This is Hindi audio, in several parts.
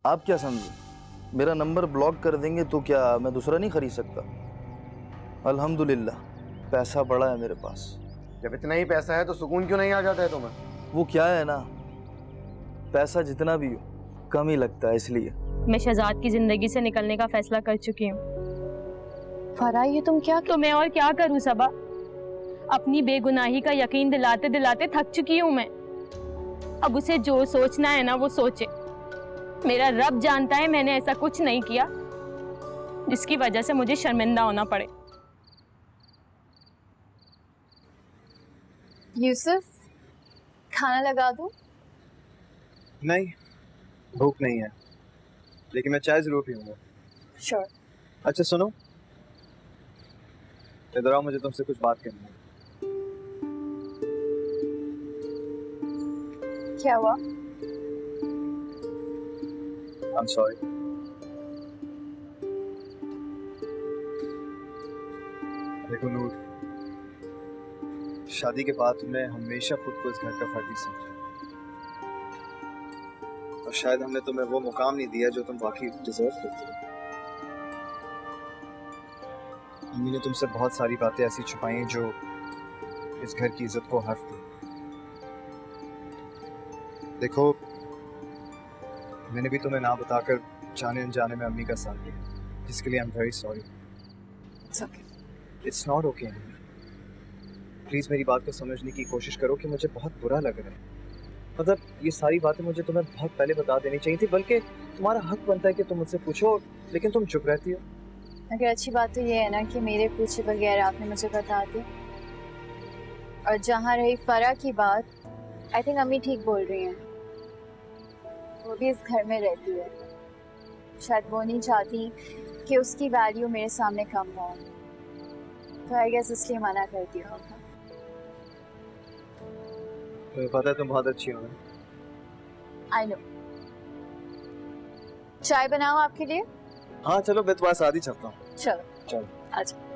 आप क्या समझे, मेरा नंबर ब्लॉक कर देंगे तो क्या मैं दूसरा नहीं खरीद सकता? अल्हम्दुलिल्लाह पैसा बड़ा है मेरे पास। जब इतना ही पैसा है तो सुकून क्यों नहीं आ जाता है तुम्हें? वो क्या है ना, पैसा जितना भी हो कम ही लगता है, इसलिए। मैं शहजाद की जिंदगी से निकलने का फैसला कर चुकी हूँ। फरा, ये तुम क्या? तो मैं और क्या करूँ सबा? अपनी बेगुनाही का यकीन दिलाते दिलाते थक चुकी हूँ मैं। अब उसे जो सोचना है ना वो सोचे। मेरा रब जानता है मैंने ऐसा कुछ नहीं किया जिसकी वजह से मुझे शर्मिंदा होना पड़े। यूसुफ, खाना लगा दूं? नहीं, भूख नहीं है, लेकिन मैं चाय जरूर पीऊंगा। श्योर। अच्छा सुनो, इधर आओ, मुझे तुमसे कुछ बात करनी है। क्या हुआ? I'm sorry। देखो नूर, शादी के बाद तुमने हमेशा खुद को इस घर का फर्द ही समझा, और शायद हमने तुम्हें वो मुकाम नहीं दिया जो तुम वाकई डिजर्व करते हो। मम्मी ने तुमसे बहुत सारी बातें ऐसी छुपाई हैं जो इस घर की इज्जत को हर्फ दी। देखो, मैंने भी तुम्हें ना बताकर जाने अनजाने में अम्मी का साथ दिया, जिसके लिए I am very sorry. It's okay. It's not okay. Please मेरी बात को समझने की कोशिश करो कि मुझे बहुत बुरा लग रहा है। मतलब ये सारी बातें मुझे तुम्हें बहुत पहले बता देनी चाहिए थी, बल्कि तुम्हारा हक बनता है कि तुम मुझसे पूछो, लेकिन तुम चुप रहती हो। मगर अच्छी बात तो ये है ना कि मेरे पूछे बगैर आपने मुझे बता दिया। और जहाँ रही फरा की बात, आई थिंक अम्मी ठीक बोल रही हैं। वो भी इस घर में रहती है, शायद वो नहीं चाहती कि उसकी वैल्यू मेरे सामने कम हो, तो आई गेस इसलिए मना कर दिया होगा। तुम्हें पता है तुम बहुत अच्छी हो ना। I know. चाय बनाओ आपके लिए? हाँ चलो, मैं तुम्हारे साथ ही चलता हूँ। चलो चलो। अच्छा।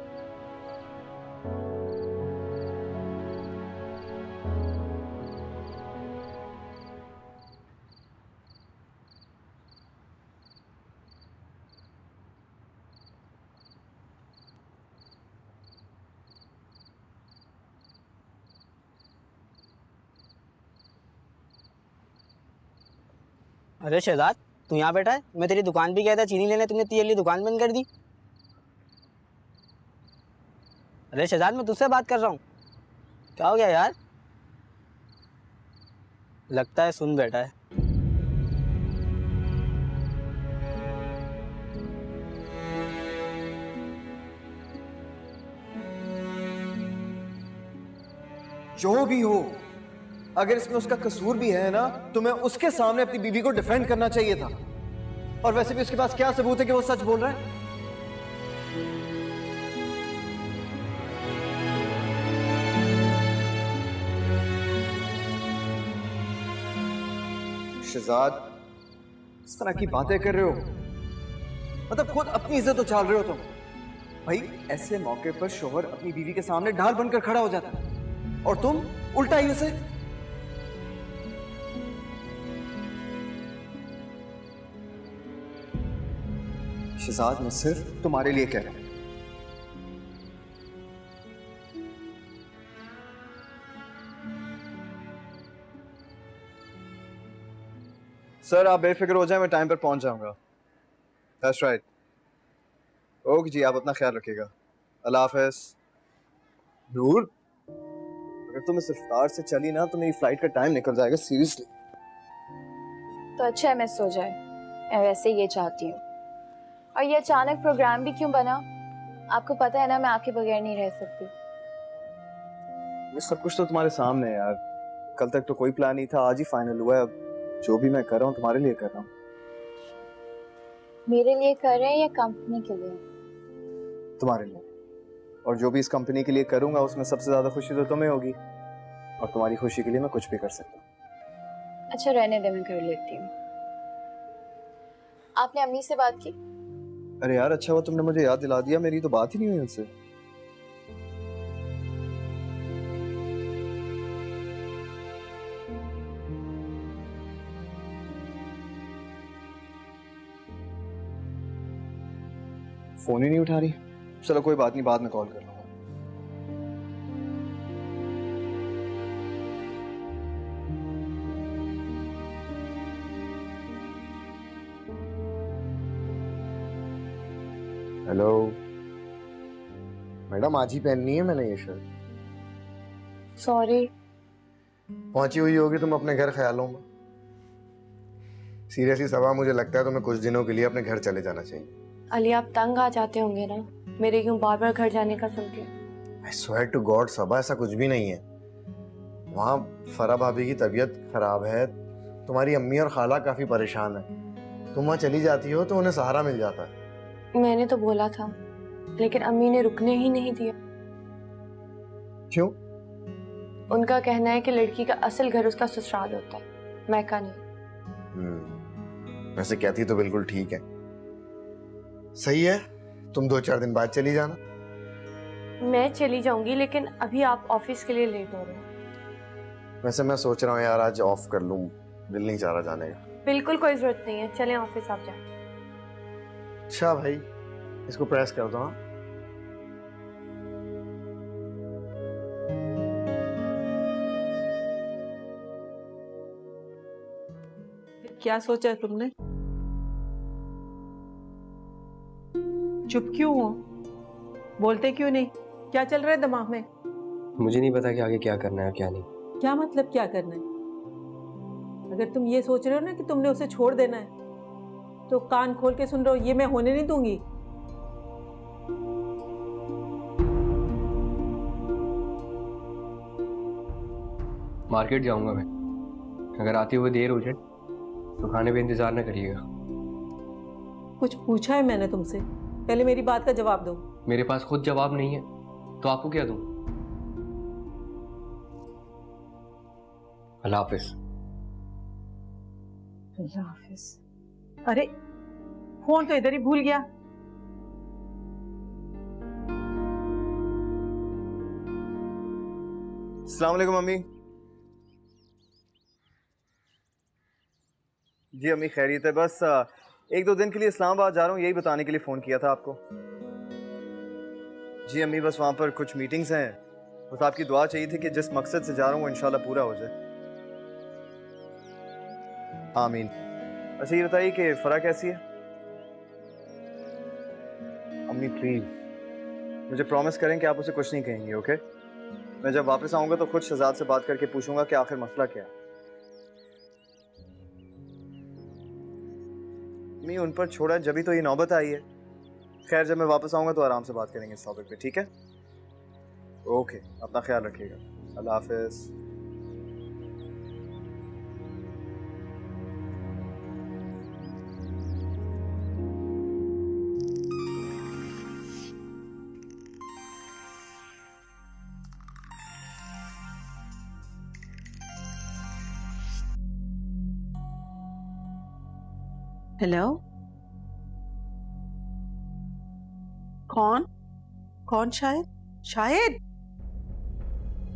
अरे शहजाद, तू यहाँ बैठा है? मैं तेरी दुकान पे गया था चीनी लेने, तुमने तेरे लिए दुकान बंद कर दी। अरे शहजाद, मैं तुझसे बात कर रहा हूँ। क्या हो गया यार? लगता है सुन बैठा है। जो भी हो, अगर इसमें उसका कसूर भी है ना, तो मैं उसके सामने अपनी बीवी को डिफेंड करना चाहिए था। और वैसे भी उसके पास क्या सबूत है कि वो सच बोल रहा है? शहजाद, इस तरह की बातें कर रहे हो, मतलब खुद अपनी इज्जत उछाल रहे हो तुम। भाई ऐसे मौके पर शोहर अपनी बीवी के सामने ढाल बनकर खड़ा हो जाता है, और तुम उल्टा ही उसे। शहजाद, मैं सिर्फ तुम्हारे लिए कह रहा हूं। सर आप बेफिक्र हो जाए, मैं टाइम पर पहुंच जाऊंगा। That's right. ओके जी, आप अपना ख्याल रखिएगा। अल्लाह हाफिज। नूर, अगर तुम इस रफ्तार से चली ना तो मेरी फ्लाइट का टाइम निकल जाएगा, सीरियसली। तो अच्छा है मिस हो जाए, मैं वैसे ये चाहती हूँ। और ये अचानक प्रोग्राम भी क्यों बना? आपको पता है ना मैं आपके बगैर नहीं रह सकती। ये सब कुछ तो तुम्हारे सामने है यार। कल तक तो कोई प्लान नहीं था, आज ही फाइनल हुआ है। अब जो भी मैं कर रहा हूँ तुम्हारे लिए कर रहा हूँ। मेरे लिए कर रहे हैं या कंपनी के लिए? तुम्हारे लिए। और जो भी इस कंपनी के लिए करूंगा उसमें सबसे ज्यादा खुशी तो तुम्हें होगी, और तुम्हारी खुशी के लिए मैं कुछ भी कर सकता हूँ। अच्छा रहने दे, मैं कर लेती हूँ। आपने अम्मी से बात की? अरे यार अच्छा हुआ तुमने मुझे याद दिला दिया, मेरी तो बात ही नहीं हुई उनसे। फोन ही नहीं उठा रही। चलो कोई बात नहीं, बाद में कॉल कर लूंगा। हेलो मैडम, आज ही पहननी है मैंने ये शर्ट। सॉरी। पहुंची हुई होगी तुम अपने घर ख्यालों में। सीरियसली सबा, मुझे लगता है तुम्हें कुछ दिनों के लिए अपने घर चले जाना चाहिए। अली आप तंग आ जाते होंगे ना मेरे क्यों बार बार घर जाने का सुन के। आई स्वेयर टू गॉड सबा, ऐसा कुछ भी नहीं है। वहाँ फरा भाभी की तबीयत खराब है, तुम्हारी अम्मी और खाला काफी परेशान है। तुम वहाँ चली जाती हो तो उन्हें सहारा मिल जाता है। मैंने तो बोला था लेकिन अम्मी ने रुकने ही नहीं दिया। क्यों? उनका कहना है कि लड़की का असल घर उसका ससुराल होता है, मैका नहीं। वैसे कहती तो बिल्कुल ठीक है। सही है, तुम 2-4 दिन बाद चली जाना। मैं चली जाऊंगी लेकिन अभी आप ऑफिस के लिए लेट हो रहे हो। वैसे मैं सोच रहा हूँ यार आज ऑफ कर लूँ, दिल नहीं चाह रहा जाने का। बिल्कुल कोई जरूरत नहीं है, चलें ऑफिस आप जाए। अच्छा भाई, इसको प्रेस कर दो। हाँ क्या सोचा है तुमने? चुप क्यों हो? बोलते क्यों नहीं? क्या चल रहा है दिमाग में? मुझे नहीं पता कि आगे क्या करना है और क्या नहीं। क्या मतलब क्या करना है? अगर तुम ये सोच रहे हो ना कि तुमने उसे छोड़ देना है तो कान खोल के सुन रहे हो, ये मैं होने नहीं दूंगी। मार्केट जाऊंगा मैं, अगर आते हुए देर हो जाए तो खाने पे इंतजार न करिएगा। कुछ पूछा है मैंने तुमसे? पहले मेरी बात का जवाब दो। मेरे पास खुद जवाब नहीं है तो आपको क्या दूं? अल्लाह हाफिज। अल्लाह हाफिज। अरे फोन तो इधर ही भूल गया। अस्सलाम वालेकुम अम्मी। जी अम्मी खैरियत है, बस 1-2 दिन के लिए इस्लामाबाद जा रहा हूँ, यही बताने के लिए फ़ोन किया था आपको। जी अम्मी बस वहाँ पर कुछ मीटिंग्स हैं, बस आपकी दुआ चाहिए थी कि जिस मकसद से जा रहा हूँ वो इंशाल्लाह पूरा हो जाए। आमीन। अच्छा ये बताइए कि फ़रा कैसी है? अम्मी प्लीज़ मुझे प्रॉमिस करें कि आप उसे कुछ नहीं कहेंगे, ओके? मैं जब वापस आऊँगा तो खुद शहजाद से बात करके पूछूंगा कि आखिर मसला क्या है। मैं उन पर छोड़ा जब भी तो ये नौबत आई है। खैर जब मैं वापस आऊँगा तो आराम से बात करेंगे इस टॉपिक पे, ठीक है? ओके, अपना ख्याल रखिएगा। अल्लाह हाफिज़। हेलो, कौन? कौन? शायद शायद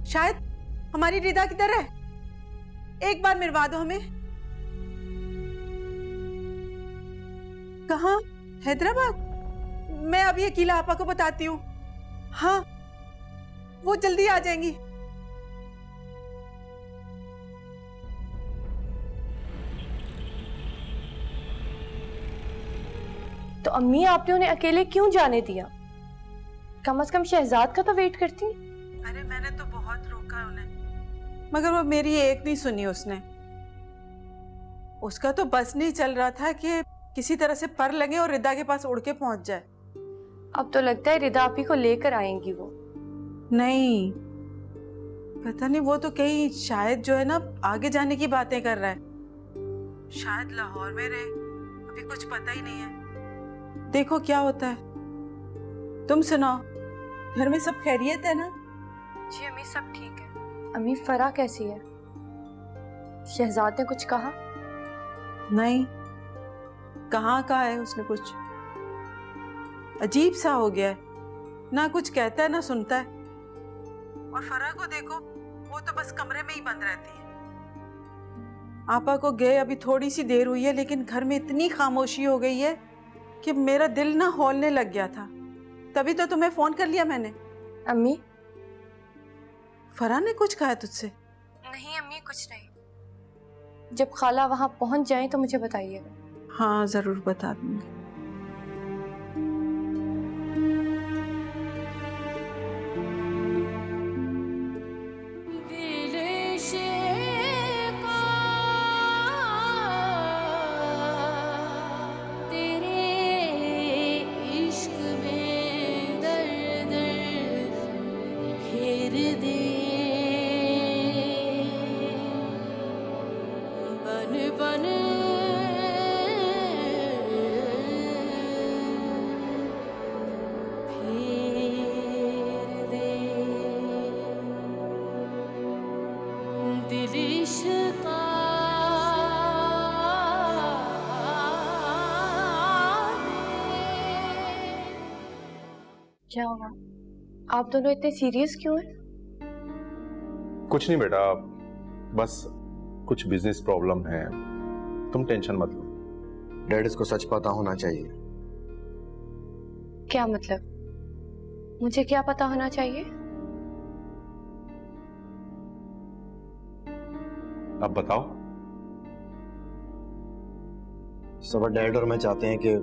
शायद हमारी रिदा किधर है? एक बार मिलवा दो हमें। कहाँ? हैदराबाद? मैं अभी अकीला आपा को बताती हूँ। हाँ वो जल्दी आ जाएंगी। तो अम्मी आपने उन्हें अकेले क्यों जाने दिया? कम से कम शहजाद का तो वेट करती। अरे मैंने तो बहुत रोका उन्हें, मगर वो मेरी एक नहीं सुनी उसने। उसका तो बस नहीं चल रहा था कि किसी तरह से पर लगे और रिदा के पास उड़ के पहुंच जाए। अब तो लगता है रिदा आपी को लेकर आएंगी वो। नहीं, पता नहीं, वो तो कहीं शायद जो है ना आगे जाने की बातें कर रहा है। शायद लाहौर में रहे, अभी कुछ पता ही नहीं है। देखो क्या होता है। तुम सुनाओ, घर में सब खैरियत है ना? जी अम्मी सब ठीक है। अम्मी फरा कैसी है? शहजाद ने कुछ कहा? नहीं, कहाँ कहा है उसने कुछ। अजीब सा हो गया है, ना कुछ कहता है ना सुनता है। और फरा को देखो, वो तो बस कमरे में ही बंद रहती है। आपा को गए अभी थोड़ी सी देर हुई है लेकिन घर में इतनी खामोशी हो गई है कि मेरा दिल ना हौलने लग गया था, तभी तो तुम्हें फोन कर लिया मैंने। अम्मी? फरहा ने कुछ कहा तुझसे? नहीं अम्मी, कुछ नहीं। जब खाला वहां पहुंच जाए तो मुझे बताइएगा। हाँ जरूर बता दूंगी। क्या हुआ? आप दोनों इतने सीरियस क्यों हैं? कुछ नहीं बेटा, बस कुछ बिजनेस प्रॉब्लम है, तुम टेंशन मत लो। डैड, इसको सच पता होना चाहिए। क्या मतलब? मुझे क्या पता होना चाहिए? अब बताओ। सब डैड और मैं चाहते हैं कि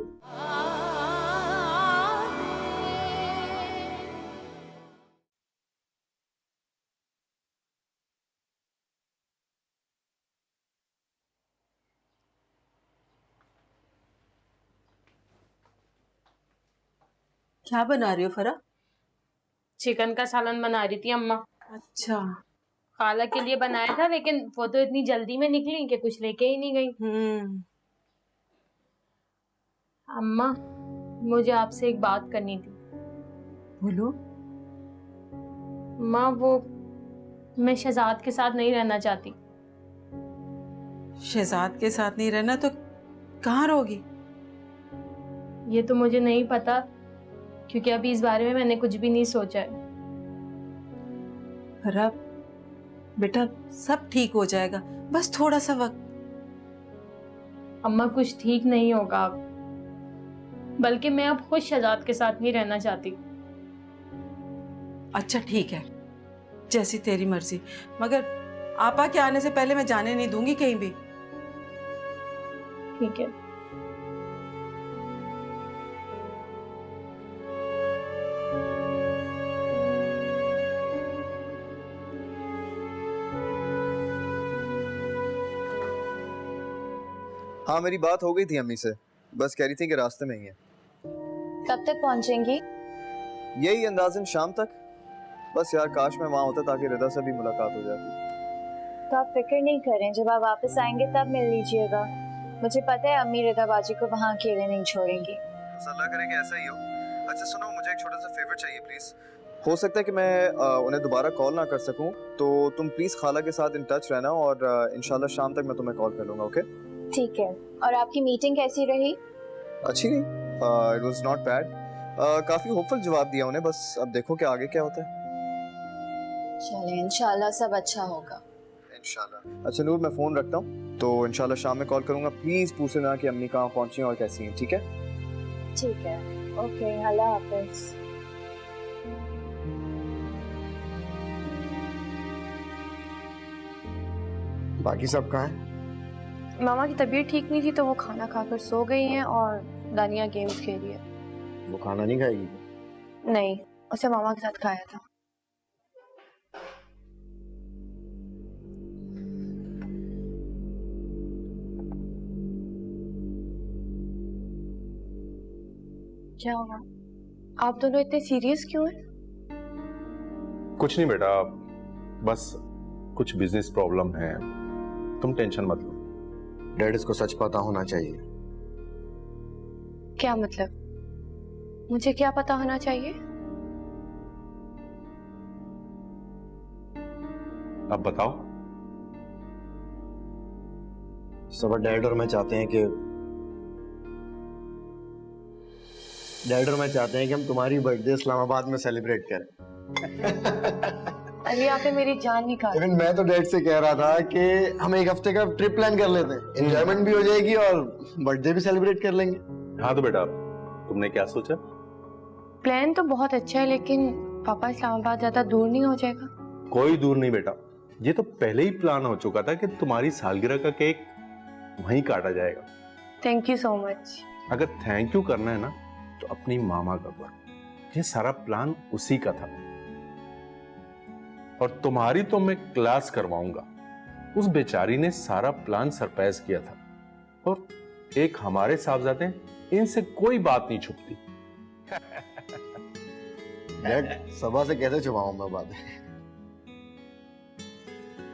क्या बना रही हो फरा? चिकन का सालन बना रही थी अम्मा। अच्छा। खाला के लिए बनाया था, लेकिन वो तो इतनी जल्दी में निकली कि कुछ लेके ही नहीं गई। अम्मा, मुझे आपसे एक बात करनी थी। बोलो। माँ, वो मैं शहजाद के साथ नहीं रहना चाहती। शहजाद के साथ नहीं रहना तो कहाँ रहोगी? ये तो मुझे नहीं पता, क्योंकि अभी इस बारे में मैंने कुछ भी नहीं सोचा है। फरा बेटा, सब ठीक हो जाएगा, बस थोड़ा सा वक्त। अम्मा, कुछ ठीक नहीं होगा अब, बल्कि मैं अब खुद शहजाद के साथ नहीं रहना चाहती। अच्छा ठीक है, जैसी तेरी मर्जी, मगर आपा के आने से पहले मैं जाने नहीं दूंगी कहीं भी। ठीक है। हाँ, मेरी बात हो गई थी अम्मी से, बस कह रही थी कि रास्ते में ही है। कब तक पहुंचेंगी? यही अंदाजन शाम तक। बस यार, काश मैं वहाँ होता ताकि रिदा से भी मुलाकात हो जाती। तो आप फिक्र नहीं करें, जब आप वापस आएंगे तब मिल लीजिएगा। मुझे पता है अम्मी रिदा बाजी को वहाँ अकेले नहीं छोड़ेंगी। बस अल्लाह करे कि ऐसा ही हो। अच्छा सुनो, मुझे एक छोटा सा फेवर चाहिए प्लीज। हो सकता है कि मैं उन्हें दोबारा कॉल ना कर सकूं, तो तुम प्लीज खाला के साथ इन टच रहना और इंशाल्लाह शाम तक मैं तुम्हें कॉल कर लूंगा। ओके? ठीक है। और आपकी मीटिंग कैसी रही? अच्छी रही। It was not bad. काफी होपफुल जवाब दिया उन्हें, बस अब देखो कि आगे क्या होता है। चलें, इंशाल्लाह सब अच्छा होगा। इंशाल्लाह। अच्छा नूर, मैं फोन रखता हूँ, तो इंशाल्लाह शाम में कॉल करूंगा। प्लीज पूछना कि अम्मी कहाँ पहुंची हैं और कैसी हैं। ठीक है? ठीक है। ओके, अल्लाह हाफिज। बाकी सब कहाँ हैं? मामा की तबीयत ठीक नहीं थी तो वो खाना खाकर सो गई हैं और दानिया गेम्स खेल रही है। वो खाना नहीं खाएगी? नहीं, उसे मामा के साथ खाया था। क्या हुआ? आप दोनों इतने सीरियस क्यों हैं? कुछ नहीं बेटा, बस कुछ बिजनेस प्रॉब्लम है, तुम टेंशन मत लो। डैड, इसको सच पता होना चाहिए। क्या मतलब? मुझे क्या पता होना चाहिए? अब बताओ। सब डैड और मैं चाहते हैं कि हम तुम्हारी बर्थडे इस्लामाबाद में सेलिब्रेट करें। अभी आपने मेरी जान निकाली। लेकिन मैं तो डैड से कह रहा था कि हम एक हफ्ते का ट्रिप प्लान कर लेते हैं, एंजॉयमेंट भी हो जाएगी और बर्थडे भी सेलिब्रेट कर लेंगे। हाँ तो बेटा, तुमने क्या सोचा? प्लान तो बहुत अच्छा है, लेकिन पापा इस्लामाबाद ज्यादा दूर नहीं हो जाएगा? कोई दूर नहीं बेटा, ये तो पहले ही प्लान हो चुका था कि तुम्हारी सालगिरह का केक वहीं काटा जाएगा। Thank you so much. अगर थैंक यू करना है ना तो अपनी मामा का करो, ये सारा प्लान उसी का था। और तुम्हारी तो मैं क्लास करवाऊंगा, उस बेचारी ने सारा प्लान सरप्राइज किया था। और एक हमारे साहबजादे, इनसे कोई बात नहीं छुपती। डैड, सबा से कैसे छुपाऊं मैं बात?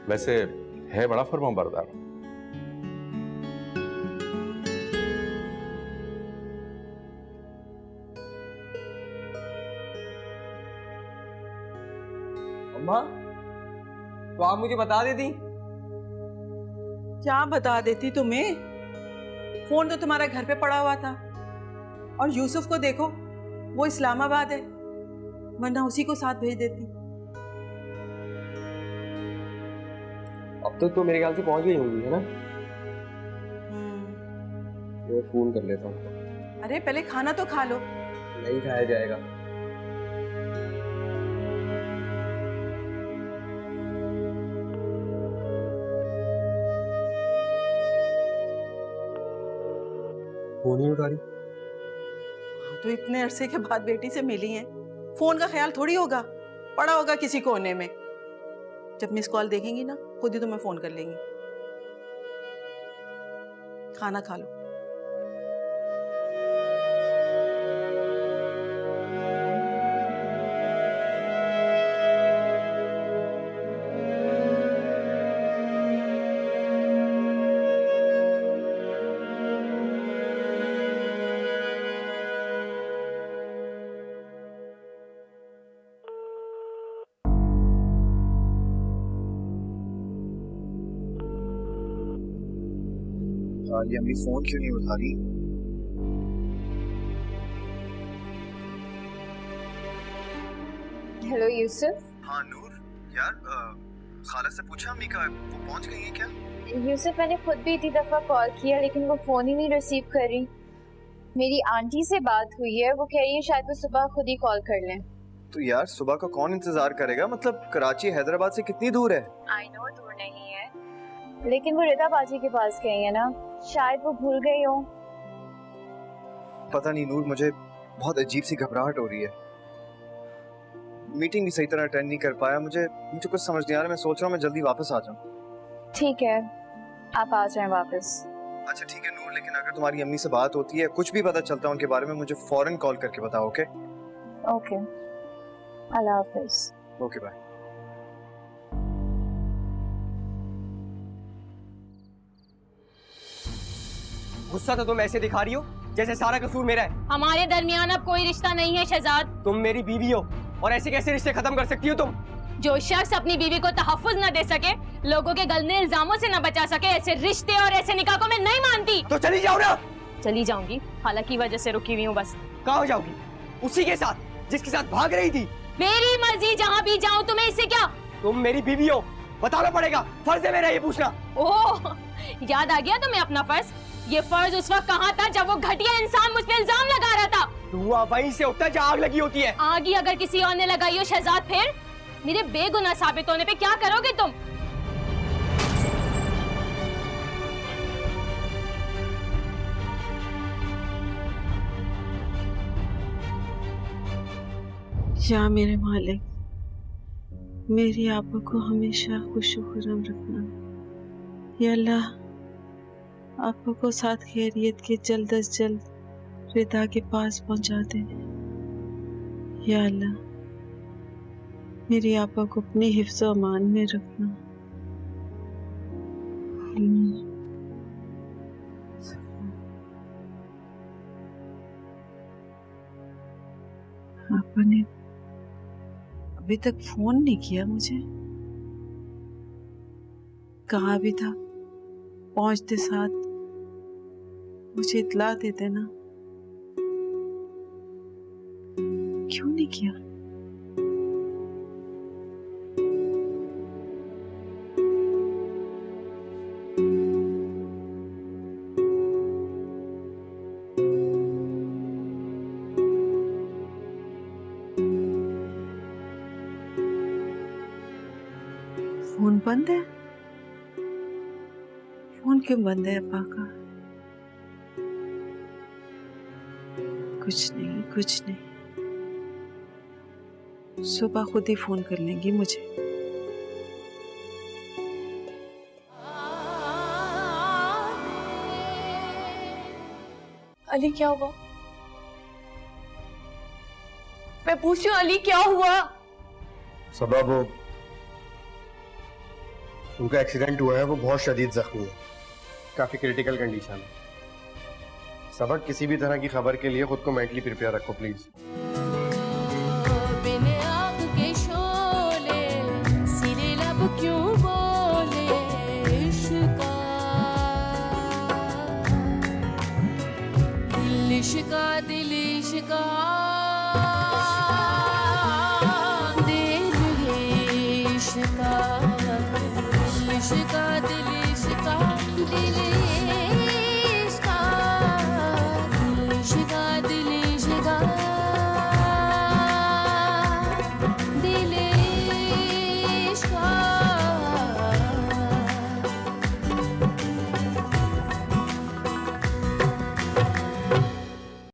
वैसे है बड़ा फर्माबरदार। अम्मा, तो आप मुझे बता देती। क्या बता देती तुम्हें? फोन तो तुम्हारा घर पे पड़ा हुआ था। और यूसुफ को देखो, वो इस्लामाबाद है, वरना उसी को साथ भेज देती। अब तो मेरे ख्याल से पहुंच गई होगी, है ना? मैं फोन कर लेता हूँ। अरे पहले खाना तो खा लो। नहीं खाया जाएगा। फोन ही उठा रही। तो इतने अरसे के बाद बेटी से मिली हैं, फोन का ख्याल थोड़ी होगा, पड़ा होगा किसी कोने में। जब मिस कॉल देखेंगी ना, खुद ही तुम्हें फोन कर लेंगी। खाना खा लो। ये अम्मी फोन क्यों नहीं उठा रही? हेलो यूसुफ। हाँ नूर, यार खाला से पूछा अम्मी का, वो पहुंच गई है क्या? यूसुफ, मैंने खुद भी इतनी दफा कॉल किया, लेकिन वो फोन ही नहीं रिसीव कर रही। मेरी आंटी से बात हुई है, वो कह रही है शायद वो सुबह खुद ही कॉल कर लें। तो यार सुबह का कौन इंतजार करेगा? मतलब कराची हैदराबाद से कितनी दूर है? आई नो दूर नहीं है, लेकिन वो रिदा बाजी के पास गई है ना, शायद वो भूल गई हो। पता नहीं नूर, मुझे बहुत अजीब सी घबराहट हो रही है। मीटिंग भी सही तरह अटेंड नहीं कर पाया। मुझे कुछ समझ नहीं आ रहा। मैं सोच रहा हूँ मैं जल्दी वापस आ जाऊँ। ठीक है, आप आ जाएं वापस। अच्छा ठीक है नूर, लेकिन अगर तुम्हारी अम्मी से बात होती है, कुछ भी पता चलता है उनके बारे में, मुझे फौरन कॉल करके बताओ। ओके ओके, अल्लाह हाफिज। Okay bye. गुस्सा तो तुम ऐसे दिखा रही हो जैसे सारा कसूर मेरा है। हमारे दरमियान अब कोई रिश्ता नहीं है शहजाद। तुम मेरी बीवी हो, और ऐसे कैसे रिश्ते खत्म कर सकती हो तुम? जो शख्स अपनी बीवी को तहफ्फुज न दे सके, लोगों के गलने इल्जामों से न बचा सके, ऐसे रिश्ते और ऐसे निकाह को मैं नहीं मानती। तो चली जाओ ना। चली जाऊंगी, हालांकि वजह से रुकी हुई हूँ बस। कहाँ जाओगी? उसी के साथ जिसके साथ भाग रही थी। मेरी मर्जी, जहाँ भी जाऊँ, तुम्हें इससे क्या? तुम मेरी बीवी हो, बताना पड़ेगा, फर्ज है मेरा ये पूछना। ओह, याद आ गया तुम्हें अपना फर्ज? ये फर्ज उस वक्त कहाँ था जब वो घटिया इंसान मुझ पे इल्जाम लगा रहा था? धुआं वहीं से उठता है जहाँ आग लगी होती है। आग ही अगर किसी और ने लगाई हो शहजाद, फिर मेरे बेगुनाह साबित होने पे क्या करोगे तुम? या मेरे मालिक, मेरी आपा को हमेशा खुश खुर्रम रखना। या अल्लाह, आपा को साथ खैरियत के जल्द अज जल्द रिदा के पास पहुंचा दे। या अल्लाह, मेरी आपा को अपने हिफ्ज़ व अमान में रखना। आपा ने अभी तक फोन नहीं किया मुझे। कहा भी था पहुंचते साथ मुझे इत्ला दे देना, क्यों नहीं किया? बंद है? फोन क्यों बंद है अब्बा का? कुछ नहीं, कुछ नहीं, सुबह खुद ही फोन कर लेंगी मुझे। अली क्या हुआ? मैं पूछ रही हूँ अली क्या हुआ? सबा वो उनका एक्सीडेंट हुआ है, वो बहुत शदीद जख्मी है, काफी क्रिटिकल कंडीशन है। सबक किसी भी तरह की खबर के लिए खुद को मेंटली प्रिपेयर रखो प्लीज। बिन आग के शोले सिरे लब क्यों बोले इश्का, दिल इश्का, दिल इश्का, दिल इश्का, दिल इश्का।